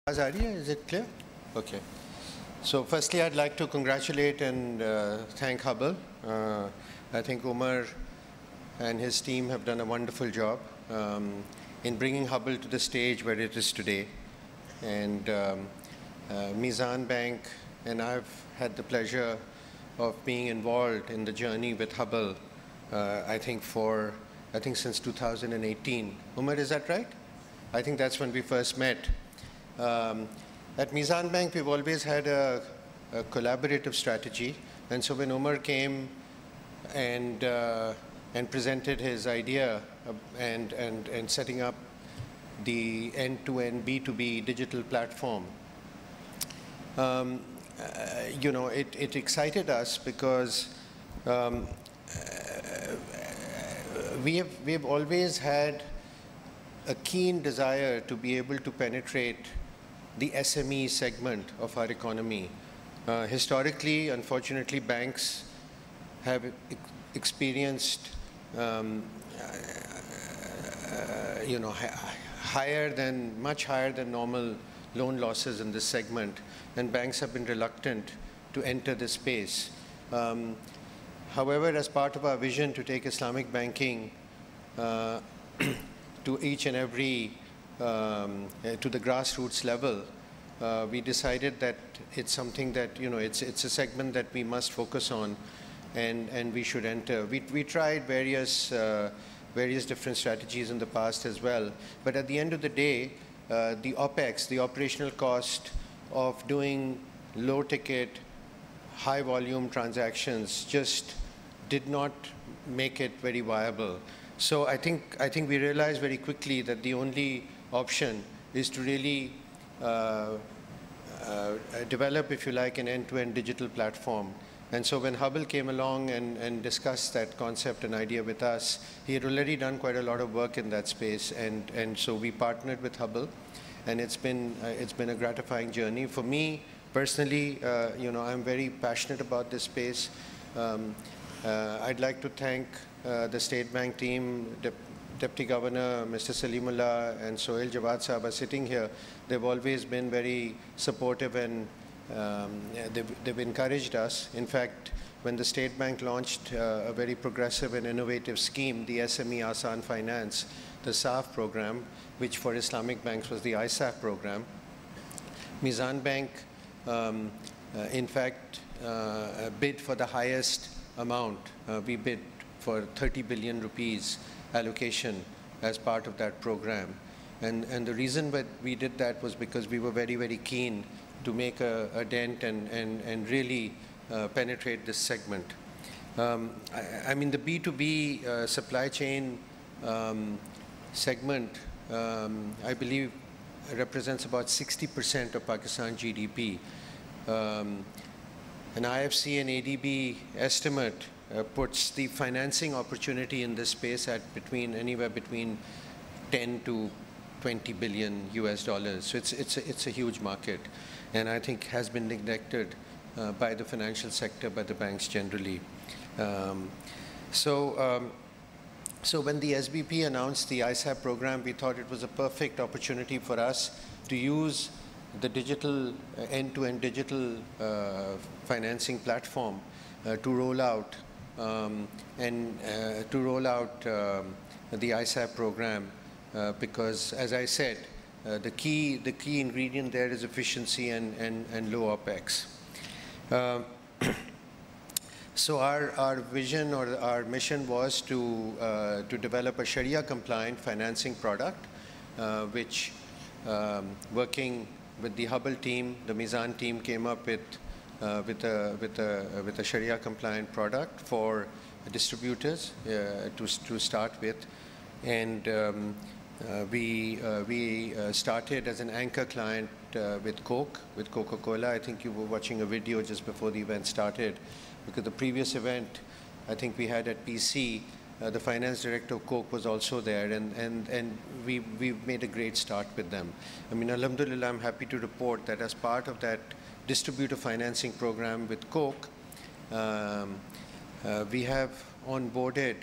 Is it clear? Okay. So firstly, I'd like to congratulate and thank Hubble. I think Umar and his team have done a wonderful job in bringing Hubble to the stage where it is today. And Mizan Bank and I've had the pleasure of being involved in the journey with Hubble, I think since 2018. Umar, is that right? I think that's when we first met. At Mizan Bank, we've always had a collaborative strategy. And so when Umar came and presented his idea and setting up the end-to-end B2B digital platform, it excited us because we have always had a keen desire to be able to penetrate the SME segment of our economy. Historically, unfortunately, banks have experienced much higher than normal loan losses in this segment, and banks have been reluctant to enter this space. However, as part of our vision to take Islamic banking to each and every to the grassroots level, we decided that it's something that, it's a segment that we must focus on and we should enter. We tried various different strategies in the past as well, but at the end of the day, the OPEX, the operational cost of doing low-ticket, high-volume transactions just did not make it very viable. So I think we realized very quickly that the only option is to really develop, if you like, an end-to-end digital platform. And so when Hubble came along and discussed that concept and idea with us, he had already done quite a lot of work in that space, and so we partnered with Hubble, and it's been a gratifying journey. For me personally, I'm very passionate about this space. I'd like to thank the State Bank team, Deputy Governor Mr. Salimullah and Sohail Jawad Sahab are sitting here. They've always been very supportive and they've encouraged us. In fact, when the State Bank launched a very progressive and innovative scheme, the SME Asan Finance, the SAF program, which for Islamic banks was the ISAF program, Mizan Bank, in fact, bid for the highest amount. We bid for 30 billion rupees allocation as part of that program. And the reason that we did that was because we were very, very keen to make a dent and really penetrate this segment. I mean, the B2B supply chain segment, I believe, represents about 60% of Pakistan GDP. An IFC and ADB estimate puts the financing opportunity in this space at anywhere between 10 to 20 billion US dollars. So it's a huge market, and I think has been neglected by the financial sector, by the banks generally. So when the SBP announced the ISAP program, we thought it was a perfect opportunity for us to use the digital end-to-end digital financing platform to roll out the ISAP program, because, as I said, the key ingredient there is efficiency and low OPEX. So our vision or our mission was to develop a Sharia-compliant financing product, which, working with the Hubble team, the Mizan team came up with a Sharia-compliant product for distributors to start with, and we started as an anchor client with Coca-Cola. I think you were watching a video just before the event started, because the previous event I think we had at PC, the finance director of Coke was also there, and we've made a great start with them. I mean, alhamdulillah, I'm happy to report that as part of that distributor financing program with Coke, we have onboarded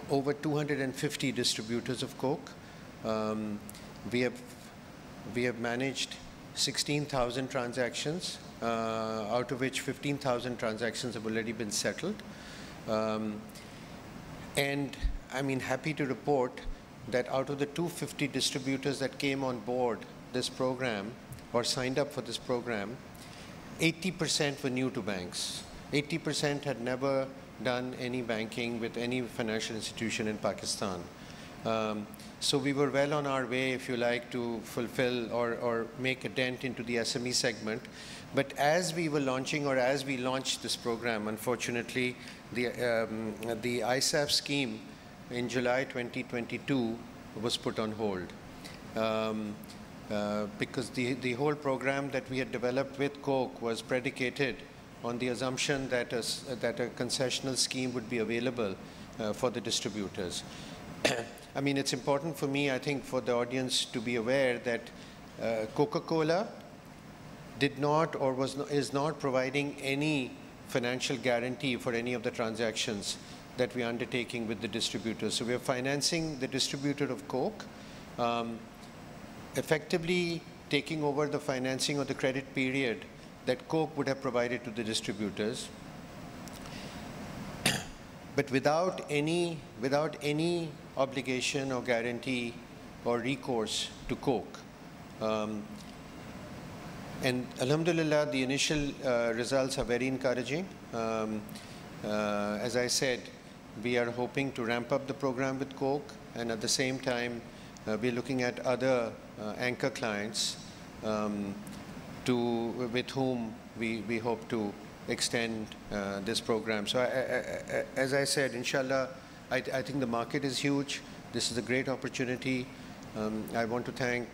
over 250 distributors of Coke. We have we have managed 16,000 transactions, out of which 15,000 transactions have already been settled. And I mean, happy to report that out of the 250 distributors that came on board this program or signed up for this program, 80% were new to banks. 80% had never done any banking with any financial institution in Pakistan. So we were well on our way, if you like, to fulfill or make a dent into the SME segment. But as we were launching, or as we launched this program, unfortunately, the ISAF scheme in July 2022 was put on hold. Because the whole program that we had developed with Coke was predicated on the assumption that a concessional scheme would be available for the distributors. I mean, it's important for me, I think, for the audience to be aware that Coca-Cola did not or is not providing any financial guarantee for any of the transactions that we are undertaking with the distributors. So we are financing the distributor of Coke, effectively taking over the financing or the credit period that Coke would have provided to the distributors, but without any obligation or guarantee or recourse to Coke. And alhamdulillah, the initial results are very encouraging. As I said, we are hoping to ramp up the program with Coke, and at the same time, we're looking at other anchor clients with whom we hope to extend this program. So as I said, inshallah, I think the market is huge. This is a great opportunity. I want to thank,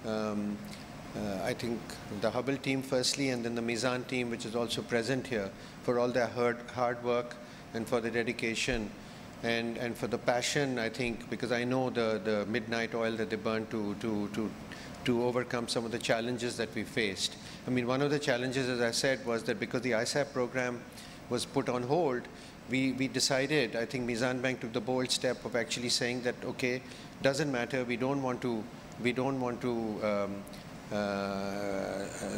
I think, the Hubble team firstly, and then the Mizan team, which is also present here, for all their hard work and for the dedication and for the passion, I think, because I know the midnight oil that they burned to overcome some of the challenges that we faced. I mean, one of the challenges, as I said, was that because the ISAP program was put on hold, we decided, I think Mizan Bank took the bold step of actually saying that, okay, doesn't matter, we don't want to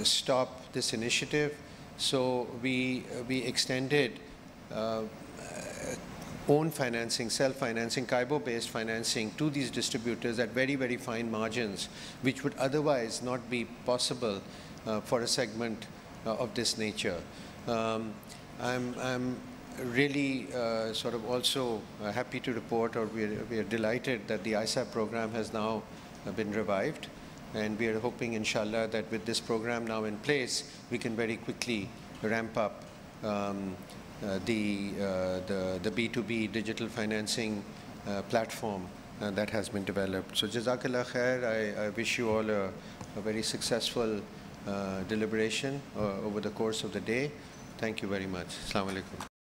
stop this initiative. So we extended own financing, self-financing, KAIBO-based financing to these distributors at very, very fine margins, which would otherwise not be possible for a segment of this nature. I'm really sort of also happy to report, or we are delighted that the ISAP program has now been revived. And we are hoping, inshallah, that with this program now in place, we can very quickly ramp up the B2B digital financing platform that has been developed. So Jazakallah khair. I wish you all a very successful deliberation over the course of the day. Thank you very much. Assalamu alaikum.